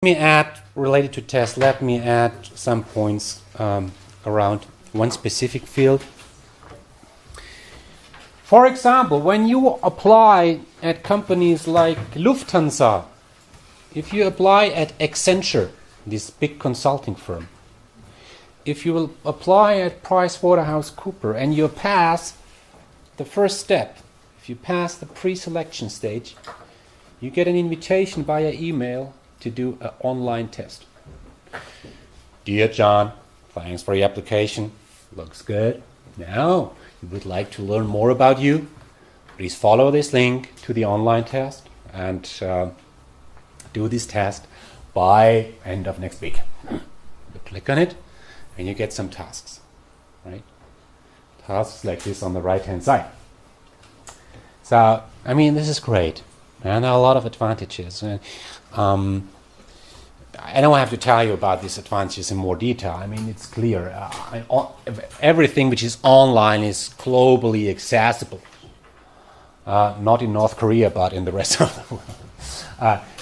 Let me add, related to test, let me add some points around one specific field. For example, when you apply at companies like Lufthansa, if you apply at Accenture, this big consulting firm, if you will apply at PricewaterhouseCoopers and you pass the first step, if you pass the pre-selection stage, you get an invitation via email to do an online test. Dear John, thanks for your application. Looks good. Now, we would like to learn more about you. Please follow this link to the online test and do this test by end of next week. You click on it and you get some tasks, right? Tasks like this on the right-hand side. So, I mean, this is great. And there are a lot of advantages. I don't have to tell you about these advantages in more detail. I mean, it's clear. Everything which is online is globally accessible. Not in North Korea, but in the rest of the world.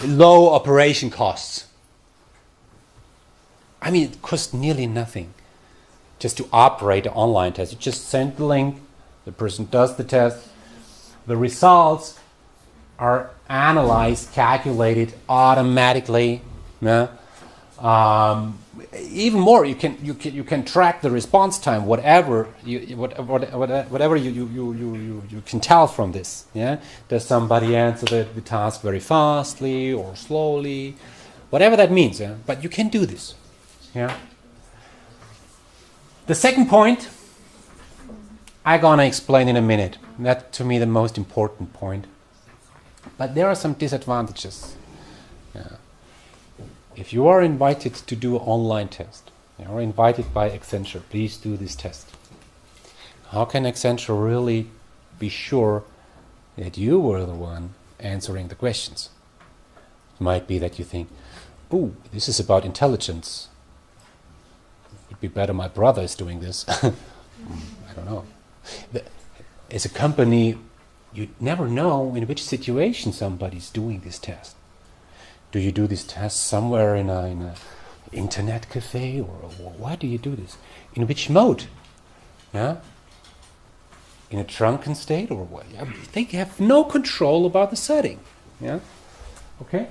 Low operation costs. I mean, it costs nearly nothing just to operate an online test. You just send the link, the person does the test, the results are analyzed, calculated automatically. Yeah. Even more, you can track the response time, whatever you can tell from this. Yeah, does somebody answer the task very fastly or slowly, whatever that means. Yeah, but you can do this. Yeah. The second point I'm gonna explain in a minute. That's to me the most important point. But there are some disadvantages. Yeah. If you are invited to do an online test, you are invited by Accenture, please do this test. How can Accenture really be sure that you were the one answering the questions? It might be that you think, ooh, this is about intelligence. It would be better my brother is doing this. I don't know. As a company, you never know in which situation somebody's doing this test. Do you do this test somewhere in a internet cafe, or why do you do this? In which mode? Yeah, in a drunken state, or what? Yeah, they have no control about the setting. Yeah, okay.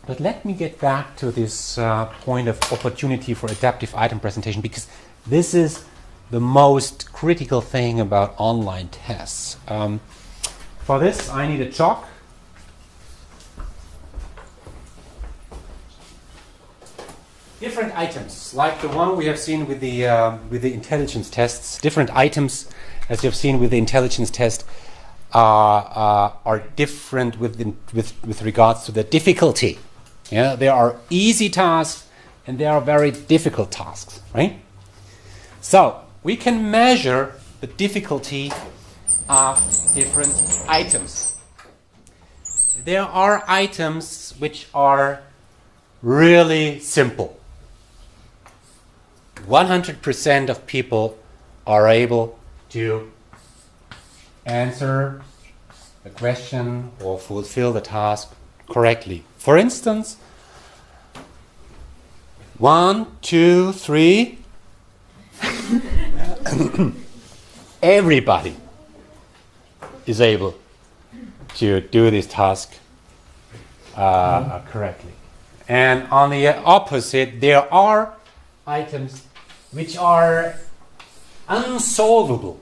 But let me get back to this point of opportunity for adaptive item presentation, because this is the most critical thing about online tests. For this, I need a chalk. Different items, like the one we have seen with the intelligence tests. Different items, as you have seen with the intelligence test, are different with regards to the difficulty. Yeah, there are easy tasks and there are very difficult tasks, right? So we can measure the difficulty of different items. There are items which are really simple. 100% of people are able to answer the question or fulfill the task correctly. For instance, 1, 2, 3. Everybody is able to do this task correctly. And on the opposite, there are items which are unsolvable.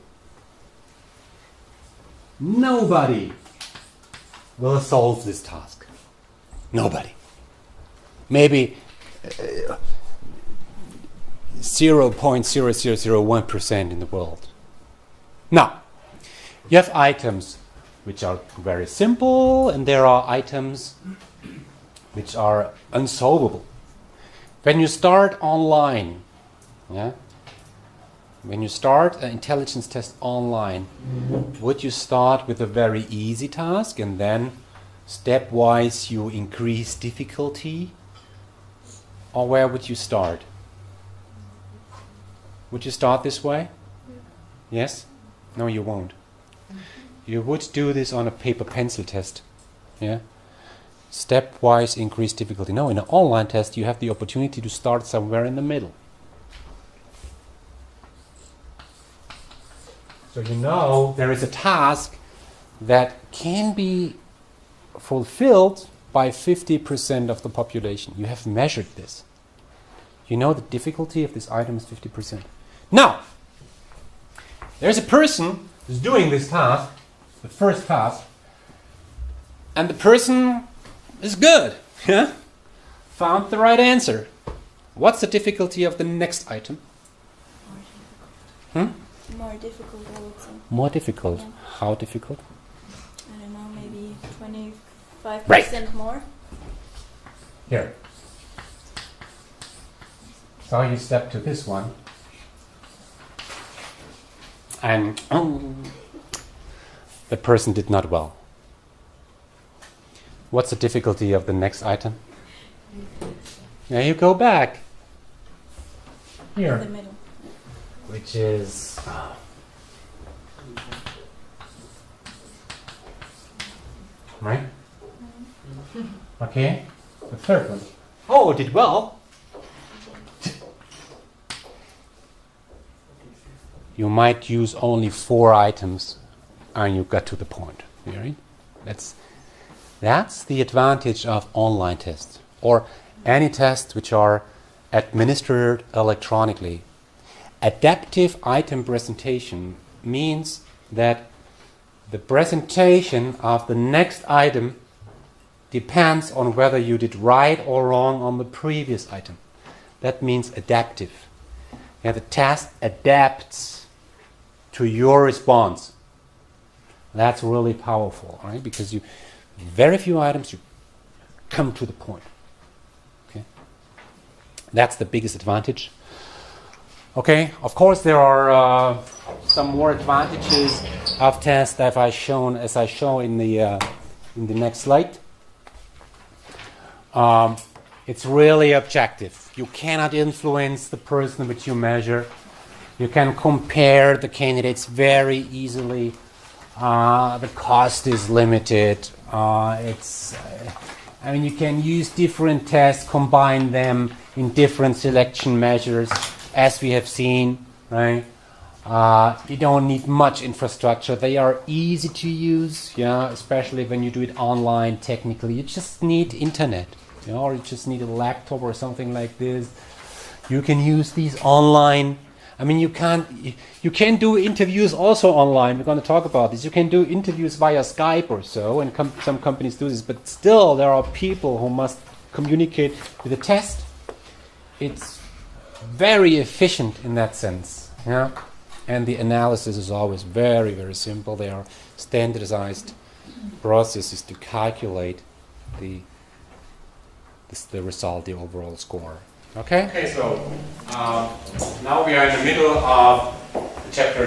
Nobody will solve this task. Nobody. Maybe 0.0001% in the world. Now, you have items which are very simple, and there are items which are unsolvable. When you start online, yeah, when you start an intelligence test online, would you start with a very easy task and then stepwise you increase difficulty? Or where would you start? Would you start this way? Yes? No, you won't. You would do this on a paper pencil test. Yeah? stepwise increase difficulty. No, in an online test, you have the opportunity to start somewhere in the middle. So you know there is a task that can be fulfilled by 50% of the population. You have measured this. You know the difficulty of this item is 50%. Now, there's a person who's doing this task, the first task, and the person is good. Yeah? Found the right answer. What's the difficulty of the next item? More difficult, I would say. More difficult. Yeah. How difficult? I don't know, maybe 25% more. Here. So you step to this one. And the person did not well. What's the difficulty of the next item? Now you go back. Here. In the middle. Which is right? Okay. The third one. Oh, did well. You might use only 4 items and you got to the point. Right? That's the advantage of online tests or any tests which are administered electronically. Adaptive item presentation means that the presentation of the next item depends on whether you did right or wrong on the previous item. That means adaptive. Yeah, the task adapts to your response. That's really powerful, right? Because you very few items, you come to the point. Okay, that's the biggest advantage. Okay, of course there are some more advantages of tests as I show in the next slide. It's really objective. You cannot influence the person which you measure. You can compare the candidates very easily. The cost is limited. You can use different tests, combine them in different selection measures, as we have seen, right? You don't need much infrastructure. They are easy to use, yeah, especially when you do it online technically. You just need internet, you know, or you just need a laptop or something like this. You can use these online. I mean, you can do interviews also online. We're going to talk about this. You can do interviews via Skype or so, and some companies do this, but still there are people who must communicate with the test. It's very efficient in that sense, yeah. And the analysis is always very, very simple. They are standardized processes to calculate the result, the overall score. Okay, so now we are in the middle of the chapter